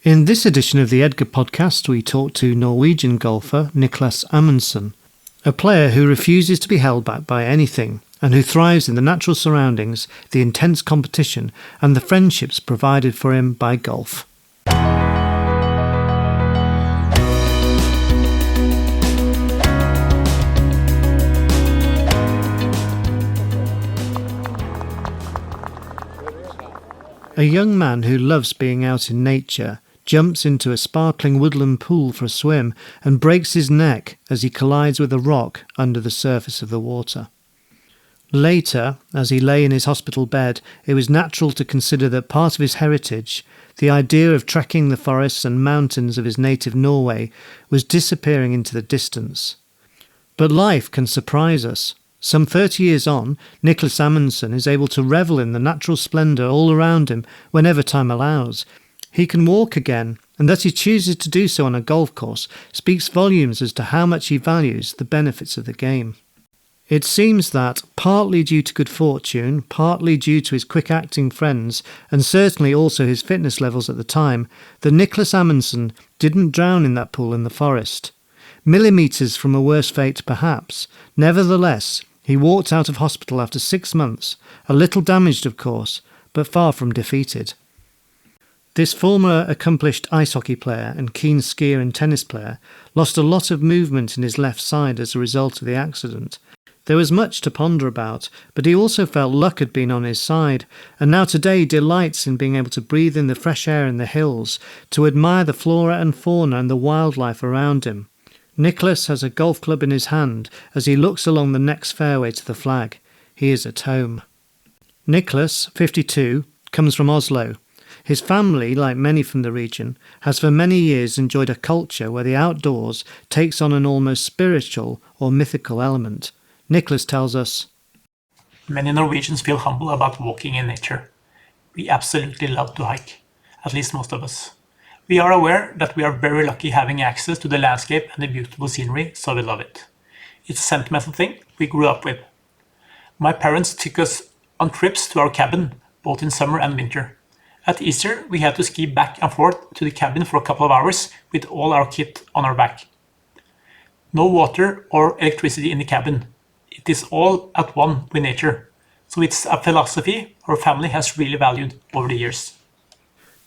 In this edition of the EDGA Podcast, we talk to Norwegian golfer Niclas Amundsen, a player who refuses to be held back by anything and who thrives in the natural surroundings, the intense competition and the friendships provided for him by golf. A young man who loves being out in nature jumps into a sparkling woodland pool for a swim and breaks his neck as he collides with a rock under the surface of the water. Later, as he lay in his hospital bed, it was natural to consider that part of his heritage, the idea of trekking the forests and mountains of his native Norway, was disappearing into the distance. But life can surprise us. Some 30 years on, Niclas Amundsen is able to revel in the natural splendour all around him whenever time allows. He can walk again, and that he chooses to do so on a golf course speaks volumes as to how much he values the benefits of the game. It seems that, partly due to good fortune, partly due to his quick-acting friends, and certainly also his fitness levels at the time, that Niclas Amundsen didn't drown in that pool in the forest. Millimetres from a worse fate perhaps. Nevertheless, he walked out of hospital after 6 months, a little damaged of course, but far from defeated. This former accomplished ice hockey player and keen skier and tennis player lost a lot of movement in his left side as a result of the accident. There was much to ponder about, but he also felt luck had been on his side, and now today delights in being able to breathe in the fresh air in the hills, to admire the flora and fauna and the wildlife around him. Niclas has a golf club in his hand as he looks along the next fairway to the flag. He is at home. Niclas, 52, comes from Oslo. His family, like many from the region, has for many years enjoyed a culture where the outdoors takes on an almost spiritual or mythical element. Niclas tells us, "Many Norwegians feel humble about walking in nature. We absolutely love to hike, at least most of us. We are aware that we are very lucky having access to the landscape and the beautiful scenery, so we love it. It's a sentimental thing we grew up with. My parents took us on trips to our cabin, both in summer and winter. At Easter, we had to ski back and forth to the cabin for a couple of hours with all our kit on our back. No water or electricity in the cabin. It is all at one with nature. So it's a philosophy our family has really valued over the years."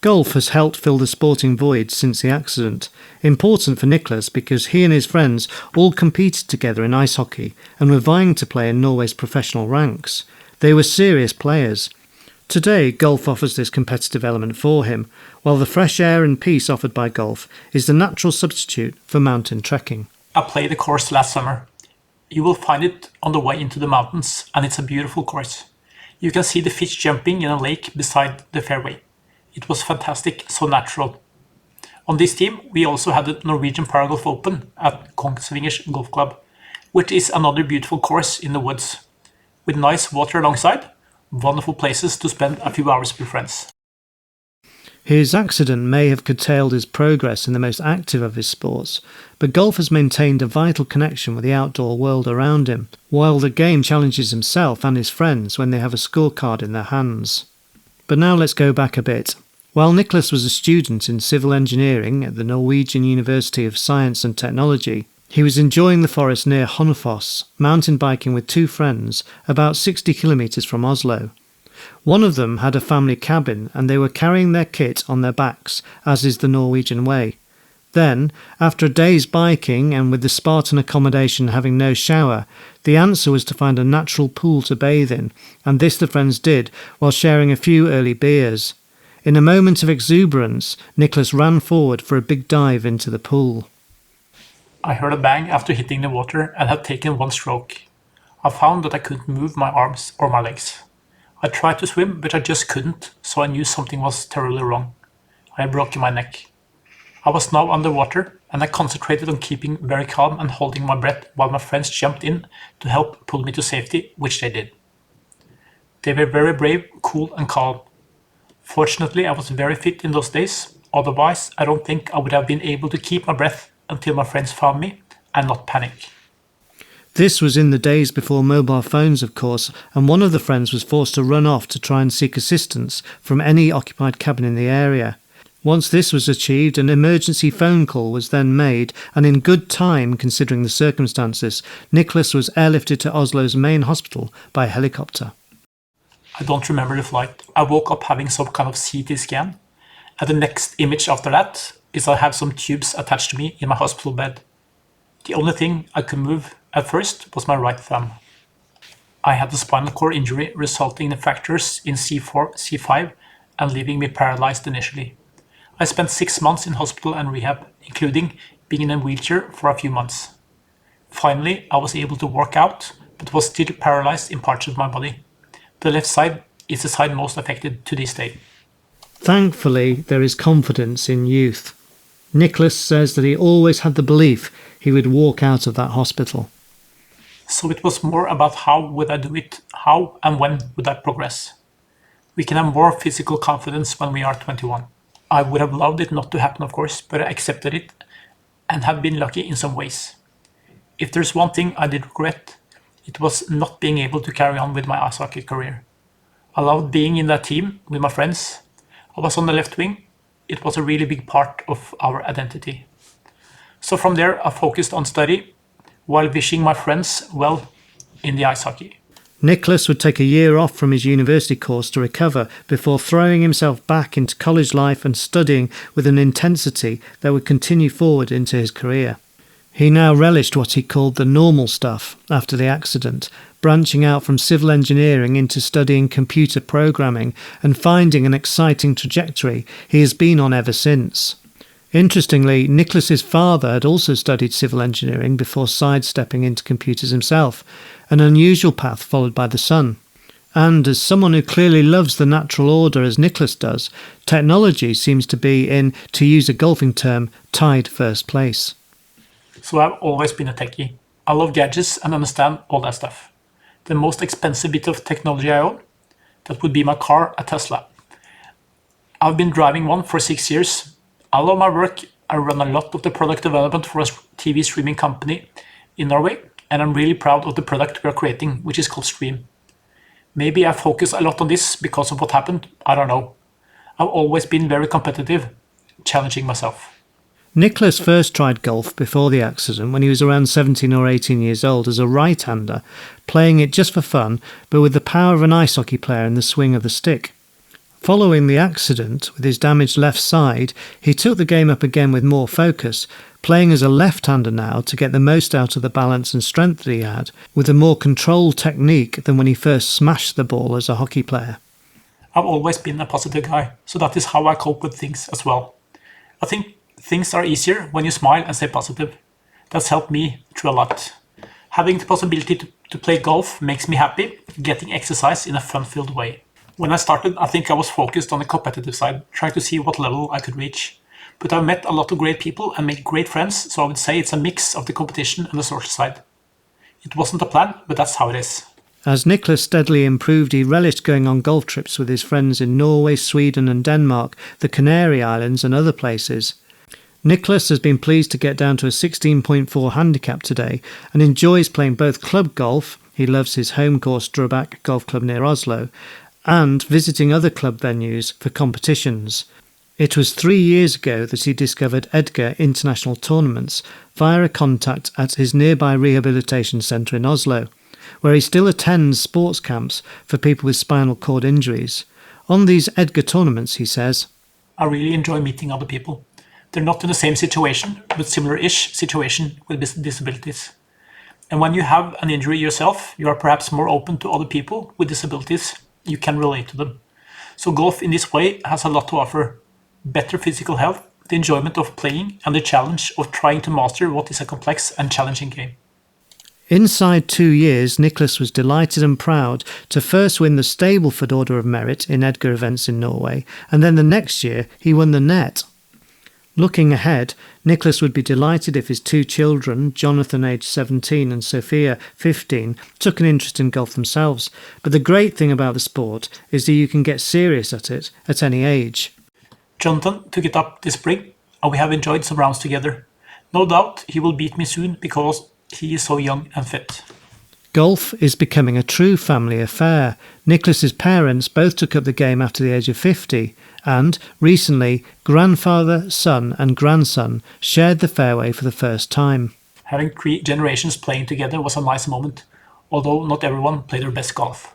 Golf has helped fill the sporting void since the accident. Important for Niclas because he and his friends all competed together in ice hockey and were vying to play in Norway's professional ranks. They were serious players. Today, golf offers this competitive element for him, while the fresh air and peace offered by golf is the natural substitute for mountain trekking. "I played the course last summer. You will find it on the way into the mountains, and it's a beautiful course. You can see the fish jumping in a lake beside the fairway. It was fantastic, so natural. On this team, we also had the Norwegian Paragolf Open at Kongsvingers Golf Club, which is another beautiful course in the woods, with nice water alongside. Wonderful places to spend a few hours with friends." His accident may have curtailed his progress in the most active of his sports, but golf has maintained a vital connection with the outdoor world around him, while the game challenges himself and his friends when they have a scorecard in their hands. But now let's go back a bit. While Niclas was a student in civil engineering at the Norwegian University of Science and Technology, he was enjoying the forest near Honfoss, mountain biking with 2 friends, about 60 kilometres from Oslo. One of them had a family cabin and they were carrying their kit on their backs, as is the Norwegian way. Then, after a day's biking and with the Spartan accommodation having no shower, the answer was to find a natural pool to bathe in, and this the friends did while sharing a few early beers. In a moment of exuberance, Niclas ran forward for a big dive into the pool. "I heard a bang after hitting the water and had taken one stroke. I found that I couldn't move my arms or my legs. I tried to swim, but I just couldn't, so I knew something was terribly wrong. I had broken my neck. I was now underwater, and I concentrated on keeping very calm and holding my breath while my friends jumped in to help pull me to safety, which they did. They were very brave, cool and calm. Fortunately, I was very fit in those days. Otherwise, I don't think I would have been able to keep my breath until my friends found me and not panic." This was in the days before mobile phones, of course, and one of the friends was forced to run off to try and seek assistance from any occupied cabin in the area. Once this was achieved, an emergency phone call was then made, and in good time, considering the circumstances, Niclas was airlifted to Oslo's main hospital by helicopter. I don't remember the flight. I woke up having some kind of CT scan, and the next image after that is I have some tubes attached to me in my hospital bed. The only thing I could move at first was my right thumb. I had a spinal cord injury resulting in fractures in C4, C5, and leaving me paralyzed initially. I spent 6 months in hospital and rehab, including being in a wheelchair for a few months. Finally, I was able to work out, but was still paralyzed in parts of my body. The left side is the side most affected to this day. Thankfully, there is confidence in youth. Niclas says that he always had the belief he would walk out of that hospital. So it was more about how would I do it, how and when would I progress. We can have more physical confidence when we are 21. I would have loved it not to happen, of course, but I accepted it and have been lucky in some ways. If there's one thing I did regret, it was not being able to carry on with my ice hockey career. I loved being in that team with my friends. I was on the left wing. It was a really big part of our identity. So from there, I focused on study while wishing my friends well in the ice hockey. Niclas would take a year off from his university course to recover before throwing himself back into college life and studying with an intensity that would continue forward into his career. He now relished what he called the normal stuff after the accident, branching out from civil engineering into studying computer programming and finding an exciting trajectory he has been on ever since. Interestingly, Niclas's father had also studied civil engineering before sidestepping into computers himself, an unusual path followed by the son. And as someone who clearly loves the natural order as Niclas does, technology seems to be in, to use a golfing term, tied first place. So I've always been a techie. I love gadgets and understand all that stuff. The most expensive bit of technology I own, that would be my car, a Tesla. I've been driving one for 6 years. I love my work. I run a lot of the product development for a TV streaming company in Norway, and I'm really proud of the product we are creating, which is called Stream. Maybe I focus a lot on this because of what happened, I don't know. I've always been very competitive, challenging myself. Niclas first tried golf before the accident when he was around 17 or 18 years old as a right-hander, playing it just for fun, but with the power of an ice hockey player in the swing of the stick. Following the accident, with his damaged left side, he took the game up again with more focus, playing as a left-hander now to get the most out of the balance and strength that he had, with a more controlled technique than when he first smashed the ball as a hockey player. I've always been a positive guy, so that is how I cope with things as well. I think things are easier when you smile and stay positive. That's helped me through a lot. Having the possibility to play golf makes me happy, getting exercise in a fun-filled way. When I started, I think I was focused on the competitive side, trying to see what level I could reach. But I've met a lot of great people and made great friends, so I would say it's a mix of the competition and the social side. It wasn't a plan, but that's how it is. As Niclas steadily improved, he relished going on golf trips with his friends in Norway, Sweden and Denmark, the Canary Islands and other places. Niclas has been pleased to get down to a 16.4 handicap today and enjoys playing both club golf, he loves his home course Drøbak Golf Club near Oslo, and visiting other club venues for competitions. It was 3 years ago that he discovered EDGA international tournaments via a contact at his nearby rehabilitation centre in Oslo, where he still attends sports camps for people with spinal cord injuries. On these EDGA tournaments, he says, I really enjoy meeting other people. They're not in the same situation, but similar-ish situation with disabilities. And when you have an injury yourself, you are perhaps more open to other people with disabilities. You can relate to them. So golf in this way has a lot to offer. Better physical health, the enjoyment of playing, and the challenge of trying to master what is a complex and challenging game. Inside 2 years, Niclas was delighted and proud to first win the Stableford Order of Merit in EDGA events in Norway, and then the next year he won the net. Looking ahead, Niclas would be delighted if his 2 children, Jonathan aged 17 and Sophia 15, took an interest in golf themselves. But the great thing about the sport is that you can get serious at it at any age. Jonathan took it up this spring, and we have enjoyed some rounds together. No doubt he will beat me soon because he is so young and fit. Golf is becoming a true family affair. Niclas's parents both took up the game after the age of 50, and recently grandfather, son and grandson shared the fairway for the first time. Having 3 generations playing together was a nice moment, although not everyone played their best golf.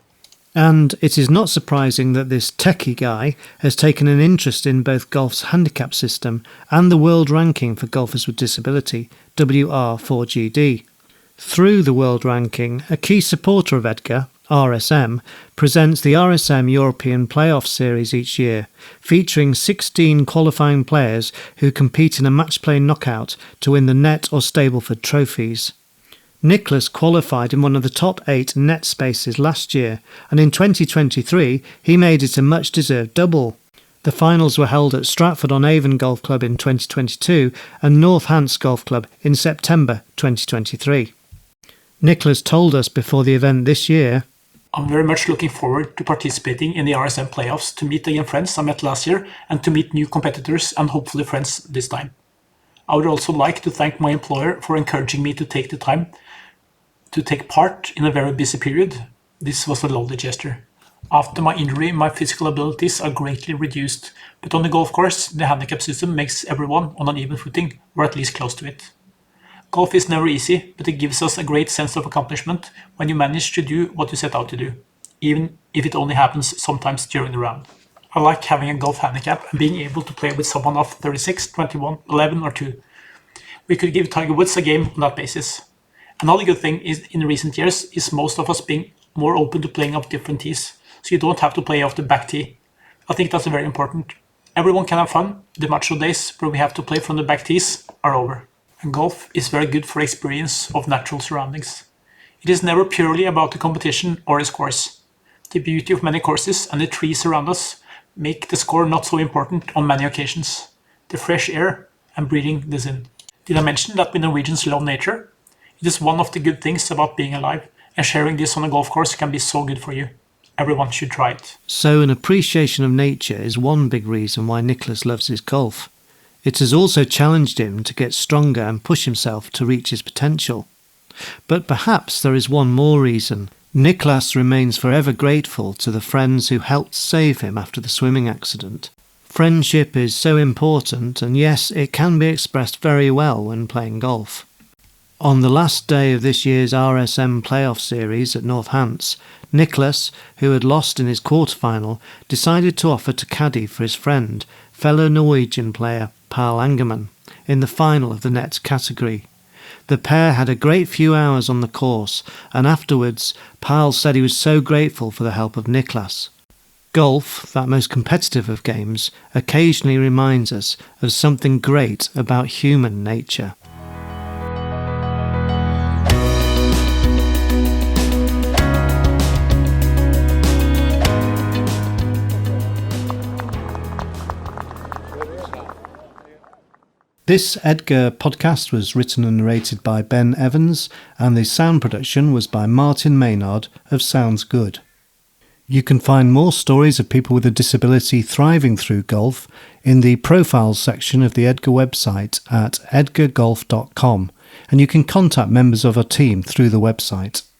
And it is not surprising that this techie guy has taken an interest in both golf's handicap system and the world ranking for golfers with disability, WR4GD. Through the world ranking, a key supporter of EDGA, RSM, presents the RSM European Playoff Series each year, featuring 16 qualifying players who compete in a match-play knockout to win the Net or Stableford trophies. Niclas qualified in one of the top 8 net spaces last year, and in 2023 he made it a much-deserved double. The finals were held at Stratford-on-Avon Golf Club in 2022 and North Hants Golf Club in September 2023. Niclas told us before the event this year, I'm very much looking forward to participating in the RSM playoffs, to meet again friends I met last year and to meet new competitors and hopefully friends this time. I would also like to thank my employer for encouraging me to take the time to take part in a very busy period. This was a lovely gesture. After my injury, my physical abilities are greatly reduced, but on the golf course, the handicap system makes everyone on an even footing, or at least close to it. Golf is never easy, but it gives us a great sense of accomplishment when you manage to do what you set out to do, even if it only happens sometimes during the round. I like having a golf handicap and being able to play with someone of 36, 21, 11 or 2. We could give Tiger Woods a game on that basis. Another good thing is in recent years is most of us being more open to playing up different tees, so you don't have to play off the back tee. I think that's very important. Everyone can have fun. The macho days where we have to play from the back tees are over. And golf is very good for experience of natural surroundings. It is never purely about the competition or its course. The beauty of many courses and the trees around us make the score not so important on many occasions. The fresh air and breathing this in. Did I mention that we Norwegians love nature? It is one of the good things about being alive, and sharing this on a golf course can be so good for you. Everyone should try it. So an appreciation of nature is one big reason why Niclas loves his golf. It has also challenged him to get stronger and push himself to reach his potential. But perhaps there is one more reason. Niclas remains forever grateful to the friends who helped save him after the swimming accident. Friendship is so important, and yes, it can be expressed very well when playing golf. On the last day of this year's RSM playoff series at North Hants, Niclas, who had lost in his quarterfinal, decided to offer to caddy for his friend, fellow Norwegian player Paul Angerman, in the final of the net category. The pair had a great few hours on the course, and afterwards Paul said he was so grateful for the help of Niclas. Golf, that most competitive of games, occasionally reminds us of something great about human nature. This EDGA podcast was written and narrated by Ben Evans, and the sound production was by Martin Maynard of Sounds Good. You can find more stories of people with a disability thriving through golf in the profiles section of the EDGA website at edgargolf.com, and you can contact members of our team through the website.